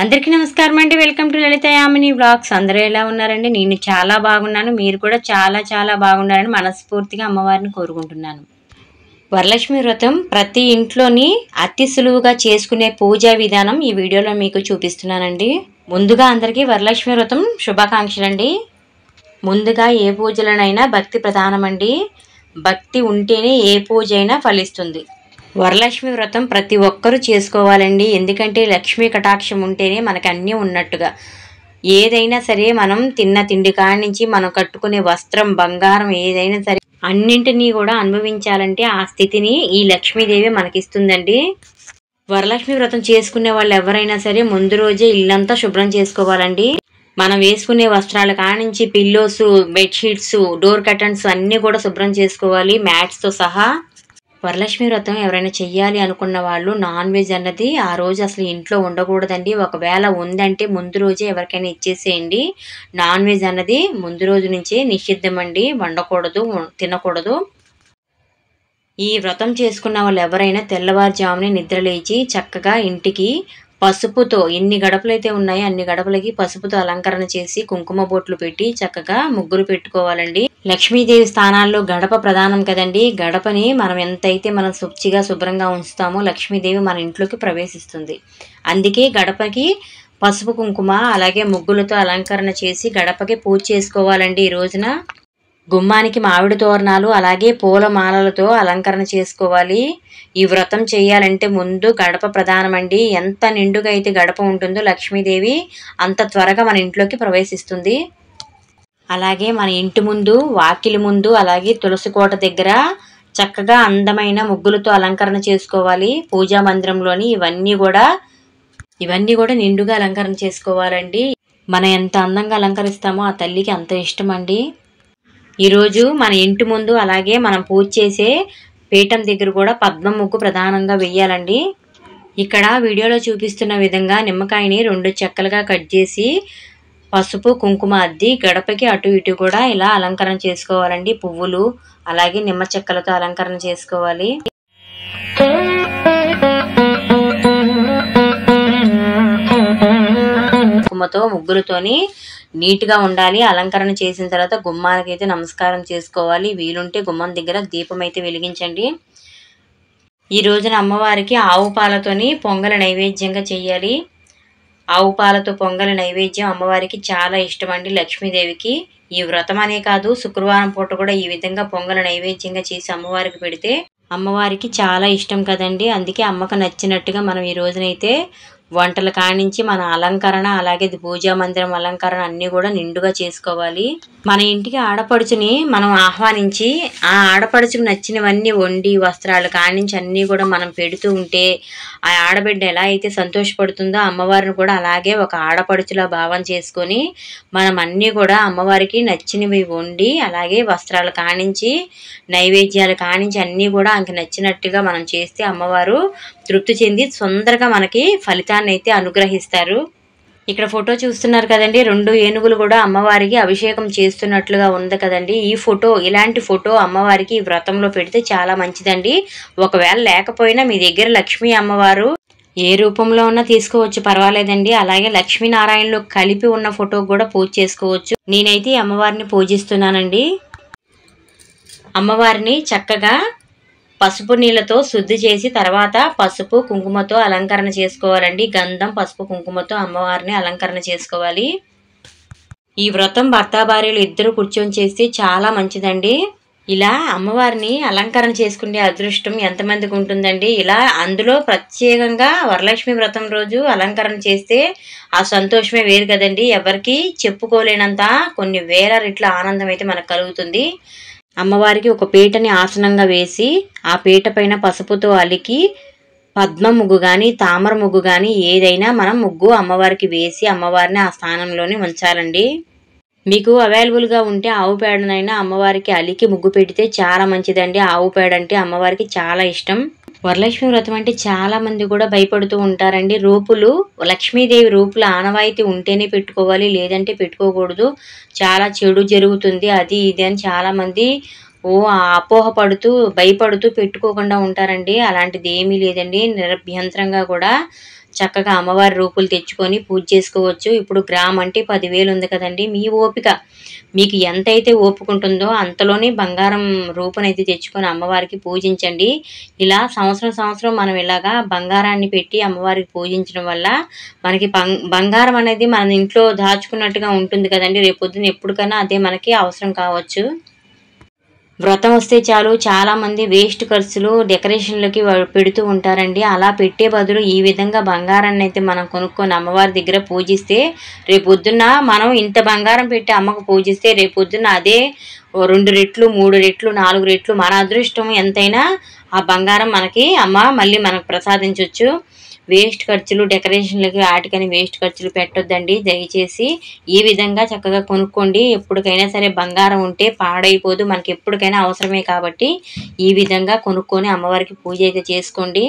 అందరికీ నమస్కారం అండి. Welcome to Lalitha Yamini blogs. అందరూ ఎలా ఉన్నారండి? నేను చాలా బాగున్నాను. మీరు కూడా చాలా బాగున్నారని మనస్ఫూర్తిగా అమ్మవారిని కోరుకుంటున్నాను. వరలక్ష్మి వ్రతం ప్రతి ఇంట్లోని అతి సులువుగా చేసుకునే పూజా విధానం ఈ వీడియోలో మీకు చూపిస్తున్నానండి. ముందుగా అందరికీ వరలక్ష్మి వ్రతం శుభాకాంక్షలండి. ముందుగా ఏ పూజలనైనా భక్తి ప్రధానమండి. భక్తి ఉంటేనే ఏ పూజ అయినా ఫలిస్తుంది. వరలక్ష్మి వ్రతం ప్రతి ఒక్కరూ చేసుకోవాలండి. ఎందుకంటే లక్ష్మీ కటాక్షం ఉంటేనే మనకు అన్నీ ఉన్నట్టుగా. ఏదైనా సరే మనం తిన్న తిండి కాడి నుంచి మనం కట్టుకునే వస్త్రం, బంగారం ఏదైనా సరే అన్నింటినీ కూడా అనుభవించాలంటే ఆ స్థితిని ఈ లక్ష్మీదేవి మనకిస్తుందండి. వరలక్ష్మి వ్రతం చేసుకునే వాళ్ళు ఎవరైనా సరే ముందు రోజే ఇల్లంతా శుభ్రం చేసుకోవాలండి. మనం వేసుకునే వస్త్రాల కాడి నుంచి పిల్లోస్, బెడ్షీట్స్, డోర్ కర్టన్స్ అన్నీ కూడా శుభ్రం చేసుకోవాలి, మ్యాట్స్తో సహా. వరలక్ష్మి వ్రతం ఎవరైనా చెయ్యాలి అనుకున్న వాళ్ళు నాన్ వెజ్ అన్నది ఆ రోజు అసలు ఇంట్లో ఉండకూడదండి. ఒకవేళ ఉందంటే ముందు రోజే ఎవరికైనా ఇచ్చేసేయండి. నాన్ వెజ్ అన్నది ముందు రోజు నుంచే నిషిద్ధమండి. వండకూడదు, తినకూడదు. ఈ వ్రతం చేసుకున్న వాళ్ళు ఎవరైనా తెల్లవారుజామునే నిద్రలేచి చక్కగా ఇంటికి పసుపుతో ఎన్ని గడపలైతే ఉన్నాయో అన్ని గడపలకి పసుపుతో అలంకరణ చేసి కుంకుమ బొట్లు పెట్టి చక్కగా ముగ్గురు పెట్టుకోవాలండి. లక్ష్మీదేవి స్థానాల్లో గడప ప్రధానం కదండి. గడపని మనం ఎంతైతే మనం శుభ్రంగా ఉంచుతామో లక్ష్మీదేవి మన ఇంట్లోకి ప్రవేశిస్తుంది. అందుకే గడపకి పసుపు కుంకుమ అలాగే ముగ్గులతో అలంకరణ చేసి గడపకి పూజ చేసుకోవాలండి. ఈ రోజున గుమ్మానికి మామిడి తోరణాలు అలాగే పూల మాలలతో అలంకరణ చేసుకోవాలి. ఈ వ్రతం చేయాలంటే ముందు గడప ప్రధానమండి. ఎంత నిండుగా అయితే గడప ఉంటుందో లక్ష్మీదేవి అంత త్వరగా మన ఇంట్లోకి ప్రవేశిస్తుంది. అలాగే మన ఇంటి ముందు, వాకిలి ముందు, అలాగే తులసి కోట దగ్గర చక్కగా అందమైన ముగ్గులతో అలంకరణ చేసుకోవాలి. పూజా మందిరంలోని ఇవన్నీ కూడా నిండుగా అలంకరణ చేసుకోవాలండి. మనం ఎంత అందంగా అలంకరిస్తామో ఆ తల్లికి అంత ఇష్టం అండి. ఈరోజు మన ఇంటి ముందు అలాగే మనం పూజ చేసే పీఠం దగ్గర కూడా పద్మం ముగ్గు ప్రధానంగా వెయ్యాలండి. ఇక్కడ వీడియోలో చూపిస్తున్న విధంగా నిమ్మకాయని 2 చెక్కలుగా కట్ చేసి పసుపు కుంకుమ అద్ది గడపకి అటు ఇటు కూడా ఇలా అలంకరణ చేసుకోవాలండి. పువ్వులు అలాగే నిమ్మ చెక్కలతో అలంకరణ చేసుకోవాలి. కుంకుమతో ముగ్గులతోని నీట్గా ఉండాలి. అలంకరణ చేసిన తర్వాత గుమ్మానికైతే నమస్కారం చేసుకోవాలి. వీలుంటే గుమ్మం దగ్గర దీపం అయితే వెలిగించండి. ఈ రోజున అమ్మవారికి ఆవు పాలతోని పొంగల నైవేద్యంగా చెయ్యాలి. ఆవు పాలతో పొంగల నైవేద్యం అమ్మవారికి చాలా ఇష్టం అండి. లక్ష్మీదేవికి ఈ వ్రతం అనే కాదు, శుక్రవారం పూట కూడా ఈ విధంగా పొంగల నైవేద్యంగా చేసి అమ్మవారికి పెడితే అమ్మవారికి చాలా ఇష్టం కదండి. అందుకే అమ్మకు నచ్చినట్టుగా మనం ఈ రోజునైతే వంటల కానించి మన అలంకరణ అలాగే పూజా మందిరం అలంకరణ అన్నీ కూడా నిండుగా చేసుకోవాలి. మన ఇంటికి ఆడపడుచుని మనం ఆహ్వానించి ఆ ఆడపడుచుకు నచ్చినవన్నీ వండి వస్త్రాలు కానించి అన్నీ కూడా మనం పెడుతూ ఉంటే ఆ ఆడబిడ్డ ఎలా అయితే సంతోషపడుతుందో అమ్మవారిని కూడా అలాగే ఒక ఆడపడుచులా భావం చేసుకొని మనం అన్నీ కూడా అమ్మవారికి నచ్చినవి వండి అలాగే వస్త్రాలు కానించి నైవేద్యాలు కానించి అన్నీ కూడా ఆమెకు నచ్చినట్టుగా మనం చేస్తే అమ్మవారు తృప్తి చెంది తొందరగా మనకి ఫలితాన్ని అయితే అనుగ్రహిస్తారు. ఇక్కడ ఫోటో చూస్తున్నారు కదండి, 2 ఏనుగులు కూడా అమ్మవారికి అభిషేకం చేస్తున్నట్లుగా ఉంది కదండి. ఇలాంటి ఫోటో అమ్మవారికి ఈ వ్రతంలో పెడితే చాలా మంచిదండి. ఒకవేళ లేకపోయినా మీ దగ్గర లక్ష్మీ అమ్మవారు ఏ రూపంలో ఉన్నా తీసుకోవచ్చు, పర్వాలేదండి. అలాగే లక్ష్మీనారాయణలో కలిపి ఉన్న ఫోటో కూడా పూజ చేసుకోవచ్చు. నేనైతే అమ్మవారిని పూజిస్తున్నానండి. అమ్మవారిని చక్కగా పసుపు నీళ్ళతో శుద్ధి చేసి తర్వాత పసుపు కుంకుమతో అలంకరణ చేసుకోవాలండి. గంధం పసుపు కుంకుమతో అమ్మవారిని అలంకరణ చేసుకోవాలి. ఈ వ్రతం భర్త భార్యలు ఇద్దరు కూర్చొని చేస్తే చాలా మంచిదండి. ఇలా అమ్మవారిని అలంకరణ చేసుకునే అదృష్టం ఎంతమందికి ఉంటుందండి. ఇలా అందులో ప్రత్యేకంగా వరలక్ష్మి వ్రతం రోజు అలంకరణ చేస్తే ఆ సంతోషమే వేరు కదండి. ఎవరికి చెప్పుకోలేనంత కొన్ని వేల రెట్ల ఆనందం అయితే మనకు కలుగుతుంది. అమ్మవారికి ఒక పీటని ఆసనంగా వేసి ఆ పీట పైన పసుపుతో అలికి పద్మ ముగ్గు కానీ తామర ముగ్గు కానీ ఏదైనా మనం ముగ్గు అమ్మవారికి వేసి అమ్మవారిని ఆ స్థానంలోనే ఉంచాలండి. మీకు అవైలబుల్గా ఉంటే ఆవు పేడనైనా అమ్మవారికి అలికి ముగ్గు పెడితే చాలా మంచిదండి. ఆవు పేడ అంటే అమ్మవారికి చాలా ఇష్టం. వరలక్ష్మి వ్రతం అంటే చాలా మంది కూడా భయపడుతూ ఉంటారండి. లక్ష్మీదేవి రూపుల ఆనవాయితీ ఉంటేనే పెట్టుకోవాలి, లేదంటే పెట్టుకోకూడదు, చాలా చెడు జరుగుతుంది అది ఇది అని చాలా మంది భయపడుతూ పెట్టుకోకుండా ఉంటారండి. అలాంటిది ఏమీ లేదండి. నిరభ్యంతరంగా కూడా చక్కగా అమ్మవారి రూపులు తెచ్చుకొని పూజ చేసుకోవచ్చు. ఇప్పుడు గ్రామ్ అంటే 10,000 ఉంది కదండి, మీ ఓపిక మీకు ఎంతైతే ఓపిక ఉంటుందో అంతలోనే బంగారం రూపునైతే తెచ్చుకొని అమ్మవారికి పూజించండి. ఇలా సంవత్సరం మనం ఇలాగా బంగారాన్ని పెట్టి అమ్మవారికి పూజించడం వల్ల మనకి బంగారం అనేది మన ఇంట్లో దాచుకున్నట్టుగా ఉంటుంది కదండి. రేపొద్దున ఎప్పటికైనా అదే మనకి అవసరం కావచ్చు. వ్రతం వస్తే చాలు చాలామంది వేస్ట్ ఖర్చులు డెకరేషన్లకి పెడుతూ ఉంటారండి. అలా పెట్టే బదులు ఈ విధంగా బంగారాన్ని అయితే మనం కొనుక్కొని అమ్మవారి దగ్గర పూజిస్తే రేపొద్దున్న మనం ఇంత బంగారం పెట్టి అమ్మకు పూజిస్తే రేపొద్దున్న అదే 2 రెట్లు 3 రెట్లు 4 రెట్లు మన అదృష్టం ఎంతైనా ఆ బంగారం మనకి అమ్మ మళ్ళీ మనకు ప్రసాదించవచ్చు. వేస్ట్ ఖర్చులు డెకరేషన్లకి వాటికని వేస్ట్ ఖర్చులు పెట్టొద్దండి దయచేసి. ఈ విధంగా చక్కగా కొనుక్కోండి. ఎప్పటికైనా సరే బంగారం ఉంటే పాడైపోదు, మనకి ఎప్పటికైనా అవసరమే కాబట్టి ఈ విధంగా కొనుక్కొని అమ్మవారికి పూజ అయితే చేసుకోండి.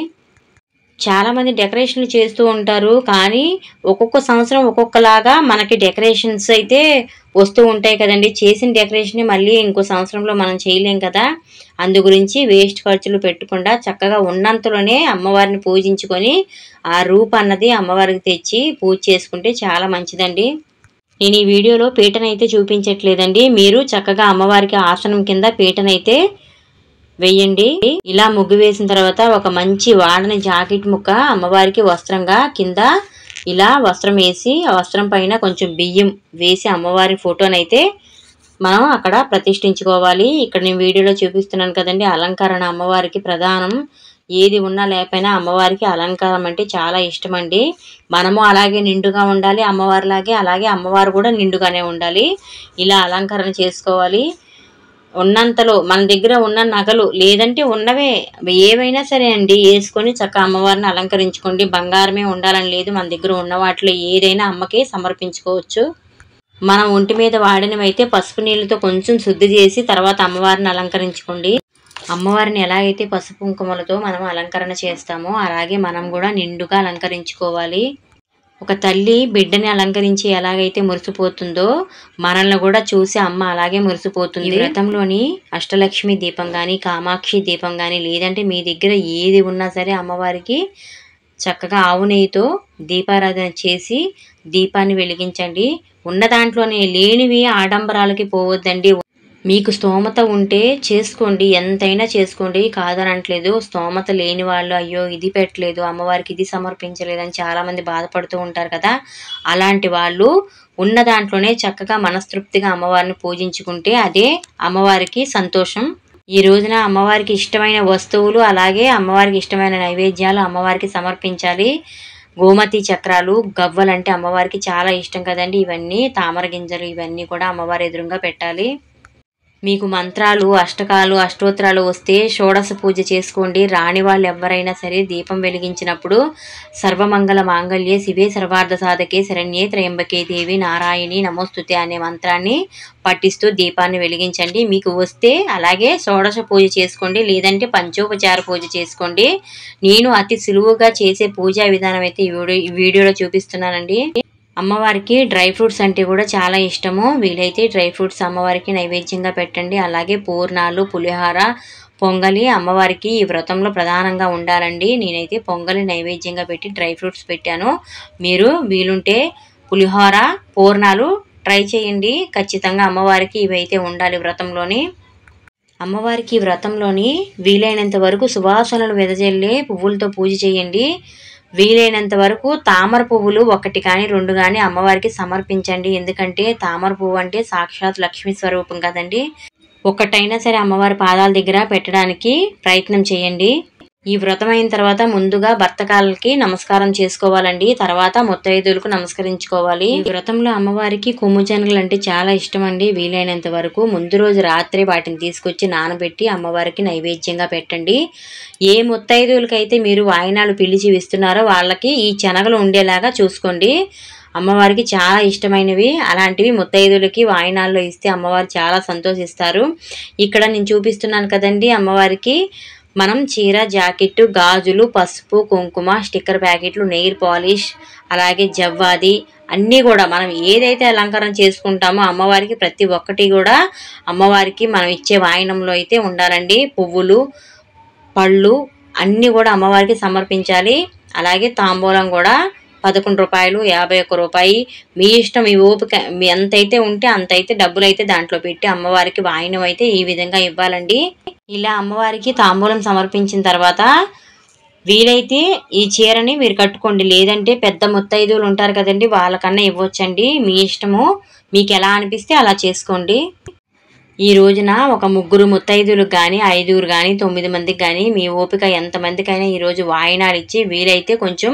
చాలామంది డెకరేషన్లు చేస్తూ ఉంటారు, కానీ ఒక్కొక్క సంవత్సరం ఒక్కొక్కలాగా మనకి డెకరేషన్స్ అయితే వస్తూ ఉంటాయి కదండి. చేసిన డెకరేషన్ మళ్ళీ ఇంకో సంవత్సరంలో మనం చేయలేం కదా. అందు గురించి వేస్ట్ ఖర్చులు పెట్టకుండా చక్కగా ఉన్నంతలోనే అమ్మవారిని పూజించుకొని ఆ రూపు అన్నది అమ్మవారికి తెచ్చి పూజ చేసుకుంటే చాలా మంచిదండి. నేను ఈ వీడియోలో పీటనైతే చూపించట్లేదండి, మీరు చక్కగా అమ్మవారికి ఆసనం కింద పీటనైతే వేయండి. ఇలా ముగ్గు వేసిన తర్వాత ఒక మంచి వాడని జాకెట్ ముక్క అమ్మవారికి వస్త్రంగా కింద ఇలా వస్త్రం వేసి ఆ వస్త్రం పైన కొంచెం బియ్యం వేసి అమ్మవారి ఫోటోనైతే మనం అక్కడ ప్రతిష్ఠించుకోవాలి. ఇక్కడ నేను వీడియోలో చూపిస్తున్నాను కదండి, అలంకరణ అమ్మవారికి ప్రధానం. ఏది ఉన్నా లేకపోయినా అమ్మవారికి అలంకారం అంటే చాలా ఇష్టం అండి. మనము అలాగే నిండుగా ఉండాలి అమ్మవారిలాగే, అలాగే అమ్మవారు కూడా నిండుగానే ఉండాలి. ఇలా అలంకరణ చేసుకోవాలి. ఉన్నంతలో మన దగ్గర ఉన్న నగలు లేదంటే ఉన్నవే ఏవైనా సరే అండి వేసుకొని చక్కగా అమ్మవారిని అలంకరించుకోండి. బంగారమే ఉండాలని లేదు, మన దగ్గర ఉన్న వాటిలో ఏదైనా అమ్మకి సమర్పించుకోవచ్చు. మనం ఒంటి మీద వాడినవైతే పసుపు నీళ్ళతో కొంచెం శుద్ధి చేసి తర్వాత అమ్మవారిని అలంకరించుకోండి. అమ్మవారిని ఎలాగైతే పసుపు కుంకుమలతో మనం అలంకరణ చేస్తామో అలాగే మనం కూడా నిండుగా అలంకరించుకోవాలి. ఒక తల్లి బిడ్డని అలంకరించి ఎలాగైతే మురిసిపోతుందో మనల్ని కూడా చూసి అమ్మ అలాగే మురిసిపోతుంది. ఈ వ్రతంలోని అష్టలక్ష్మి దీపం కానీ కామాక్షి దీపం కానీ లేదంటే మీ దగ్గర ఏది ఉన్నా సరే అమ్మవారికి చక్కగా ఆవు నెయ్యితో దీపారాధన చేసి దీపాన్ని వెలిగించండి. ఉన్న దాంట్లోనే లేనివి ఆడంబరాలకి పోవద్దండి. మీకు స్తోమత ఉంటే చేసుకోండి, ఎంతైనా చేసుకోండి, కాదనట్లేదు. స్తోమత లేని వాళ్ళు అయ్యో ఇది పెట్టలేదు అమ్మవారికి ఇది సమర్పించలేదని చాలామంది బాధపడుతూ ఉంటారు కదా. అలాంటి వాళ్ళు ఉన్న దాంట్లోనే చక్కగా మనస్తృప్తిగా అమ్మవారిని పూజించుకుంటే అదే అమ్మవారికి సంతోషం. ఈ రోజున అమ్మవారికి ఇష్టమైన వస్తువులు అలాగే అమ్మవారికి ఇష్టమైన నైవేద్యాలు అమ్మవారికి సమర్పించాలి. గోమతి చక్రాలు గవ్వలంటే అమ్మవారికి చాలా ఇష్టం కదండి. ఇవన్నీ తామర గింజలు ఇవన్నీ కూడా అమ్మవారి ఎదురుగా పెట్టాలి. మీకు మంత్రాలు అష్టకాలు అష్టోత్తరాలు వస్తే షోడశ పూజ చేసుకోండి. రాని వాళ్ళు ఎవరైనా సరే దీపం వెలిగించినప్పుడు సర్వమంగళ మాంగళ్యే శివే సర్వార్థ సాధకే శరణ్యే త్రయంబకే దేవి నారాయణి నమోస్తుతే అనే మంత్రాన్ని పఠిస్తూ దీపాన్ని వెలిగించండి. మీకు వస్తే అలాగే షోడశ పూజ చేసుకోండి, లేదంటే పంచోపచార పూజ చేసుకోండి. నేను అతి సులువుగా చేసే పూజా విధానం అయితే ఈ వీడియోలో చూపిస్తున్నానండి. అమ్మవారికి డ్రై ఫ్రూట్స్ అంటే కూడా చాలా ఇష్టము. వీలైతే డ్రై ఫ్రూట్స్ అమ్మవారికి నైవేద్యంగా పెట్టండి. అలాగే పూర్ణాలు పులిహార పొంగలి అమ్మవారికి ఈ వ్రతంలో ప్రధానంగా ఉండాలండి. నేనైతే పొంగలి నైవేద్యంగా పెట్టి డ్రై ఫ్రూట్స్ పెట్టాను. మీరు వీలుంటే పులిహోర పూర్ణాలు ట్రై చేయండి. ఖచ్చితంగా అమ్మవారికి ఇవైతే ఉండాలి వ్రతంలోని. అమ్మవారికి వ్రతంలోని వీలైనంత వరకు సువాసనలు వెదజల్లే పువ్వులతో పూజ చేయండి. వీలైనంత వరకు తామర పువ్వులు 1 కానీ 2 కానీ అమ్మవారికి సమర్పించండి. ఎందుకంటే తామర పువ్వు అంటే సాక్షాత్ లక్ష్మీ స్వరూపం కదండి. ఒక్కటైనా సరే అమ్మవారి పాదాల దగ్గర పెట్టడానికి ప్రయత్నం చేయండి. ఈ వ్రతం అయిన తర్వాత ముందుగా భర్తకాలకి నమస్కారం చేసుకోవాలండి. తర్వాత ముత్తైదులకు నమస్కరించుకోవాలి. ఈ వ్రతంలో అమ్మవారికి కొమ్ము శనగలు అంటే చాలా ఇష్టం అండి. వీలైనంత వరకు ముందు రోజు రాత్రి వాటిని తీసుకొచ్చి నానబెట్టి అమ్మవారికి నైవేద్యంగా పెట్టండి. ఏ ముత్తైదులకైతే మీరు వాయినాలు పిలిచి ఇస్తున్నారో వాళ్ళకి ఈ శనగలు ఉండేలాగా చూసుకోండి. అమ్మవారికి చాలా ఇష్టమైనవి. అలాంటివి ముత్తైదులకి వాయినాల్లో ఇస్తే అమ్మవారు చాలా సంతోషిస్తారు. ఇక్కడ నేను చూపిస్తున్నాను కదండి, అమ్మవారికి మనం చీర జాకెట్ గాజులు పసుపు కుంకుమ స్టిక్కర్ ప్యాకెట్లు నెయిల్ పాలిష్ అలాగే జవ్వాది అన్నీ కూడా మనం ఏదైతే అలంకరణ చేసుకుంటామో అమ్మవారికి ప్రతి ఒక్కటి కూడా అమ్మవారికి మనం ఇచ్చే వాయినంలో అయితే ఉండాలండి. పువ్వులు పళ్ళు అన్నీ కూడా అమ్మవారికి సమర్పించాలి. అలాగే తాంబూలం కూడా 11 రూపాయలు, 51 రూపాయి, మీ ఇష్టం. మీ ఓపిక మీ ఎంతైతే ఉంటే అంతైతే డబ్బులు అయితే దాంట్లో పెట్టి అమ్మవారికి వాయినం అయితే ఈ విధంగా ఇవ్వాలండి. ఇలా అమ్మవారికి తాంబూలం సమర్పించిన తర్వాత వీలైతే ఈ చీరని మీరు కట్టుకోండి. లేదంటే పెద్ద ముత్తైదువులు ఉంటారు కదండి, వాళ్ళకన్నా ఇవ్వచ్చండి. మీ ఇష్టము, మీకు ఎలా అనిపిస్తే అలా చేసుకోండి. ఈ రోజున ఒక 3 ముత్తైదువులకు కానీ, 5 కానీ, 9 మందికి కానీ, మీ ఓపిక ఎంతమందికైనా ఈరోజు వాయినాలు ఇచ్చి వీలైతే కొంచెం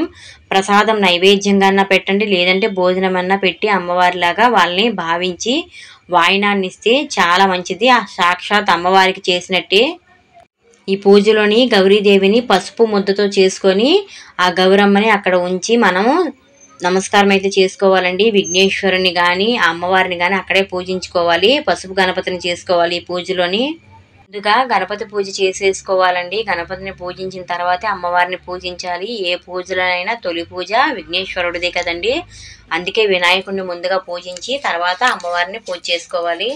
ప్రసాదం నైవేద్యంగా పెట్టండి. లేదంటే భోజనం అన్నా పెట్టి అమ్మవారిలాగా వాళ్ళని భావించి వాయినాన్ని ఇస్తే చాలా మంచిది. ఆ సాక్షాత్ అమ్మవారికి చేసినట్టే. ఈ పూజలోని గౌరీదేవిని పసుపు ముద్దతో చేసుకొని ఆ గౌరమ్మని అక్కడ ఉంచి మనము నమస్కారం అయితే చేసుకోవాలండి. విఘ్నేశ్వరుని కానీ ఆ అమ్మవారిని కానీ అక్కడే పూజించుకోవాలి. పసుపు గణపతిని చేసుకోవాలి. ఈ పూజలోని ముందుగా గణపతి పూజ చేసేసుకోవాలండి. గణపతిని పూజించిన తర్వాతే అమ్మవారిని పూజించాలి. ఏ పూజలైనా తొలి పూజ విఘ్నేశ్వరుడిదే కదండి. అందుకే వినాయకుడిని ముందుగా పూజించి తర్వాత అమ్మవారిని పూజ చేసుకోవాలి.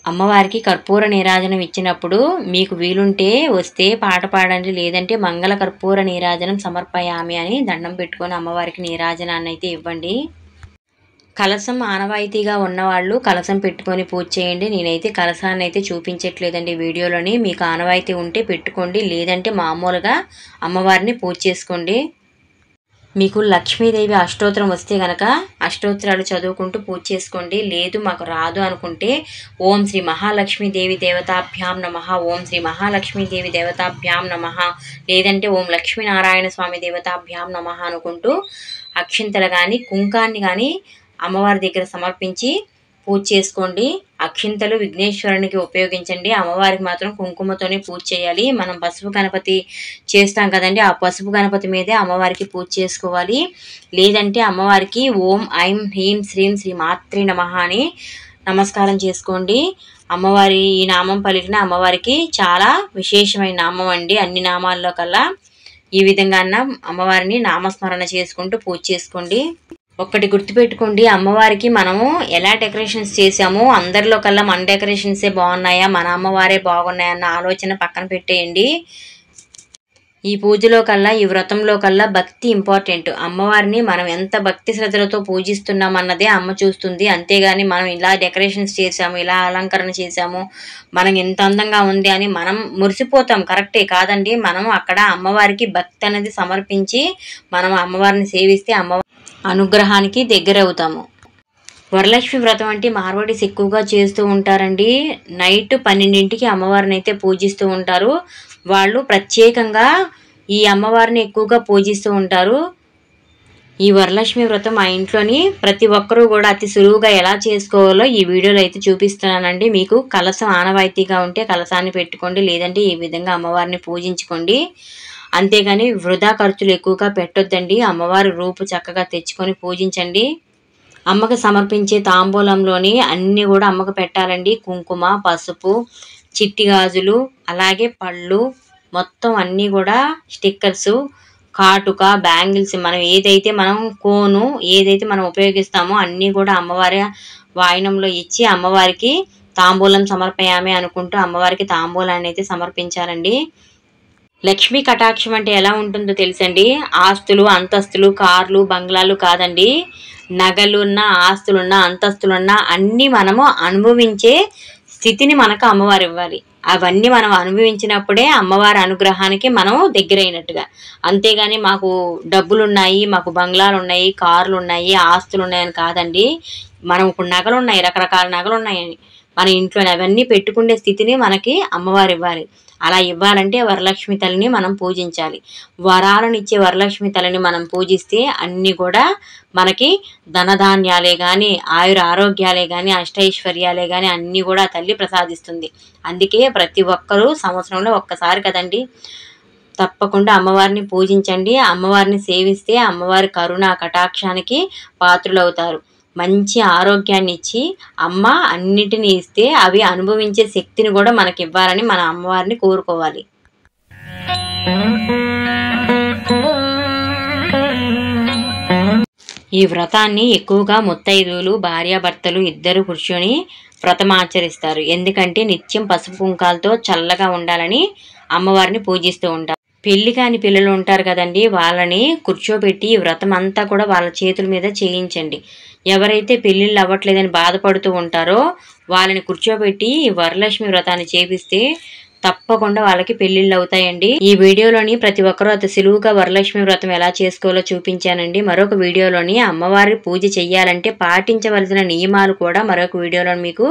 అమ్మవారికి కర్పూర నీరాజనం ఇచ్చినప్పుడు మీకు వీలుంటే వస్తే పాట పాడండి. లేదంటే మంగళ కర్పూర నీరాజనం సమర్పయామి అని దండం పెట్టుకొని అమ్మవారికి నీరాజనాన్ని అయితే ఇవ్వండి. కలశం ఆనవాయితీగా ఉన్నవాళ్ళు కలశం పెట్టుకొని పూజ చేయండి. నేనైతే కలశాన్ని అయితే చూపించట్లేదండి వీడియోలోని. మీకు ఆనవాయితీ ఉంటే పెట్టుకోండి. లేదంటే మామూలుగా అమ్మవారిని పూజ చేసుకోండి. మీకు లక్ష్మీదేవి అష్టోత్తరం వస్తే గనక అష్టోత్తరాలు చదువుకుంటూ పూజ చేసుకోండి. లేదు మాకు రాదు అనుకుంటే ఓం శ్రీ మహాలక్ష్మీదేవి దేవతాభ్యాం నమః, ఓం శ్రీ మహాలక్ష్మీదేవి దేవతాభ్యాం నమః, లేదంటే ఓం లక్ష్మీనారాయణ స్వామి దేవతాభ్యాం నమః అనుకుంటూ అక్షింతలు కానీ కుంకాన్ని కానీ అమ్మవారి దగ్గర సమర్పించి పూజ చేసుకోండి. అక్షింతలు విఘ్నేశ్వరునికి ఉపయోగించండి. అమ్మవారికి మాత్రం కుంకుమతోనే పూజ చేయాలి. మనం పసుపు గణపతి చేస్తాం కదండి, ఆ పసుపు గణపతి మీదే అమ్మవారికి పూజ చేసుకోవాలి. లేదంటే అమ్మవారికి ఓం ఐం హ్రీం శ్రీం శ్రీ మాత్రే నమః అని నమస్కారం చేసుకోండి. అమ్మవారి ఈ నామం పలికిన అమ్మవారికి చాలా విశేషమైన నామం అండి. అన్ని నామాల్లో కల్లా ఈ విధంగా అమ్మవారిని నామస్మరణ చేసుకుంటూ పూజ చేసుకోండి. ఒక్కటి గుర్తుపెట్టుకోండి, అమ్మవారికి మనము ఎలా డెకరేషన్స్ చేసామో అందరిలో కల్లా మన డెకరేషన్సే బాగున్నాయా, మన అమ్మవారే బాగున్నాయా అన్న ఆలోచన పక్కన పెట్టేయండి. ఈ పూజలో కల్లా ఈ వ్రతంలో కల్లా భక్తి ఇంపార్టెంట్. అమ్మవారిని మనం ఎంత భక్తి శ్రద్ధలతో పూజిస్తున్నాం అన్నదే అమ్మ చూస్తుంది. అంతేగాని మనం ఇలా డెకరేషన్స్ చేసాము, ఇలా అలంకరణ చేసాము, మనం ఎంత అందంగా ఉంది అని మనం మురిసిపోతాం. కరెక్టే కాదండి. మనం అక్కడ అమ్మవారికి భక్తి అనేది సమర్పించి మనం అమ్మవారిని సేవిస్తే అమ్మవారి అనుగ్రహానికి దగ్గర అవుతాము. వరలక్ష్మి వ్రతం అంటే మార్వాడీస్ ఎక్కువగా చేస్తూ ఉంటారండి. నైట్ 12ంటికి అమ్మవారిని అయితే పూజిస్తూ ఉంటారు. వాళ్ళు ప్రత్యేకంగా ఈ అమ్మవారిని ఎక్కువగా పూజిస్తూ ఉంటారు. ఈ వరలక్ష్మి వ్రతం మా ఇంట్లోని ప్రతి ఒక్కరూ కూడా అతి సులువుగా ఎలా చేసుకోవాలో ఈ వీడియోలో అయితే చూపిస్తున్నానండి. మీకు కలశం ఆనవాయితీగా ఉంటే కలశాన్ని పెట్టుకోండి. లేదంటే ఈ విధంగా అమ్మవారిని పూజించుకోండి. అంతేగాని వృధా ఖర్చులు ఎక్కువగా పెట్టొద్దండి. అమ్మవారి రూపు చక్కగా తెచ్చుకొని పూజించండి. అమ్మకు సమర్పించే తాంబూలంలోని అన్నీ కూడా అమ్మకు పెట్టాలండి. కుంకుమ, పసుపు, చిట్టి గాజులు, అలాగే పళ్ళు, మొత్తం అన్నీ కూడా స్టిక్కర్సు, కాటుక, బ్యాంగిల్స్, మనం ఏదైతే మనం కోను ఏదైతే మనం ఉపయోగిస్తామో అన్నీ కూడా అమ్మవారి వాయినంలో ఇచ్చి అమ్మవారికి తాంబూలం సమర్పయామే అనుకుంటూ అమ్మవారికి తాంబూలాన్ని అయితే సమర్పించాలండి. లక్ష్మీ కటాక్షం అంటే ఎలా ఉంటుందో తెలుసండి. ఆస్తులు, అంతస్తులు, కార్లు, బంగ్లాలు కాదండి. నగలున్న, ఆస్తులున్న, అంతస్తులున్న అన్నీ మనము అనుభవించే స్థితిని మనకు అమ్మవారు ఇవ్వాలి. అవన్నీ మనం అనుభవించినప్పుడే అమ్మవారి అనుగ్రహానికి మనం దగ్గరైనట్టుగా. అంతేగాని మాకు డబ్బులు ఉన్నాయి, మాకు బంగ్లాలు ఉన్నాయి, కార్లు ఉన్నాయి, ఆస్తులు ఉన్నాయని కాదండి. మనం ఇప్పుడు నగలు ఉన్నాయి, రకరకాల నగలు ఉన్నాయని మన ఇంట్లో అవన్నీ పెట్టుకునే స్థితిని మనకి అమ్మవారు ఇవ్వాలి. అలా ఇవ్వాలంటే వరలక్ష్మి తల్లిని మనం పూజించాలి. వరాలను ఇచ్చే వరలక్ష్మి తల్లిని మనం పూజిస్తే అన్నీ కూడా మనకి ధనధాన్యాలే కానీ, ఆయుర ఆరోగ్యాలే కానీ, అష్టైశ్వర్యాలే కానీ అన్నీ కూడా తల్లి ప్రసాదిస్తుంది. అందుకే ప్రతి ఒక్కరూ సంవత్సరంలో ఒక్కసారి కదండి, తప్పకుండా అమ్మవారిని పూజించండి. అమ్మవారిని సేవిస్తే అమ్మవారి కరుణ కటాక్షానికి పాత్రులవుతారు. మంచి ఆరోగ్యాన్ని ఇచ్చి అమ్మ అన్నిటినీ ఇస్తే అవి అనుభవించే శక్తిని కూడా మనకి ఇవ్వాలని మన అమ్మవారిని కోరుకోవాలి. ఈ వ్రతాన్ని ఎక్కువగా ముత్తైదువులు, భార్యాభర్తలు ఇద్దరు కూర్చొని వ్రతమాచరిస్తారు. ఎందుకంటే నిత్యం పసుపు కుంకాలతో చల్లగా ఉండాలని అమ్మవారిని పూజిస్తూ ఉంటారు. పెళ్లి కాని పిల్లలు ఉంటారు కదండి, వాళ్ళని కూర్చోబెట్టి ఈ వ్రతం అంతా కూడా వాళ్ళ చేతుల మీద చేయించండి. ఎవరైతే పెళ్ళిళ్ళు అవ్వట్లేదని బాధపడుతూ ఉంటారో వాళ్ళని కూర్చోబెట్టి ఈ వరలక్ష్మి వ్రతాన్ని చేపిస్తే తప్పకుండా వాళ్ళకి పెళ్లిళ్ళు అవుతాయండి. ఈ వీడియోలోని ప్రతి ఒక్కరూ అతి సులువుగా వరలక్ష్మి వ్రతం ఎలా చేసుకోవాలో చూపించానండి. మరొక వీడియోలోని అమ్మవారి పూజ చెయ్యాలంటే పాటించవలసిన నియమాలు కూడా మరొక వీడియోలో మీకు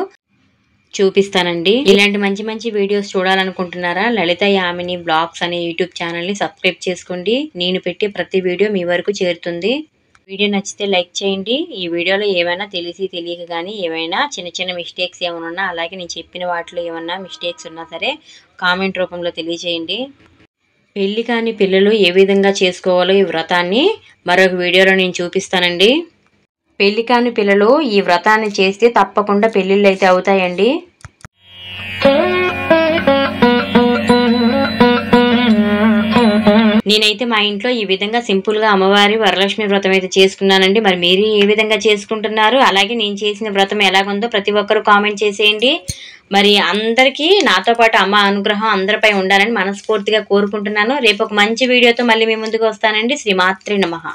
చూపిస్తానండి. ఇలాంటి మంచి మంచి వీడియోస్ చూడాలనుకుంటున్నారా? లలిత యామిని బ్లాగ్స్ అనే యూట్యూబ్ ఛానల్ని సబ్స్క్రైబ్ చేసుకోండి. నేను పెట్టే ప్రతి వీడియో మీ వరకు చేరుతుంది. వీడియో నచ్చితే లైక్ చేయండి. ఈ వీడియోలో ఏమైనా తెలియక కానీ ఏమైనా చిన్న చిన్న మిస్టేక్స్ ఏమైనా ఉన్నా, అలాగే నేను చెప్పిన వాటిలో ఏమన్నా మిస్టేక్స్ ఉన్నా సరే కామెంట్ రూపంలో తెలియజేయండి. పెళ్లి కాని పిల్లలు ఏ విధంగా చేసుకోవాలో ఈ వ్రతాన్ని మరొక వీడియోలో నేను చూపిస్తానండి. పెళ్లి కాని పిల్లలు ఈ వ్రతాన్ని చేస్తే తప్పకుండా పెళ్లిళ్ళు అయితే అవుతాయండి. నేనైతే మా ఇంట్లో ఈ విధంగా సింపుల్గా అమ్మవారి వరలక్ష్మి వ్రతం అయితే చేసుకున్నానండి. మరి మీరు ఏ విధంగా చేసుకుంటున్నారు? అలాగే నేను చేసిన వ్రతం ఎలాగుందో ప్రతి ఒక్కరు కామెంట్ చేసేయండి. మరి అందరికీ నాతో పాటు అమ్మ అనుగ్రహం అందరిపై ఉండాలని మనస్ఫూర్తిగా కోరుకుంటున్నాను. రేపు ఒక మంచి వీడియోతో మళ్ళీ మీ ముందుకు వస్తానండి. శ్రీమాత్రే నమః.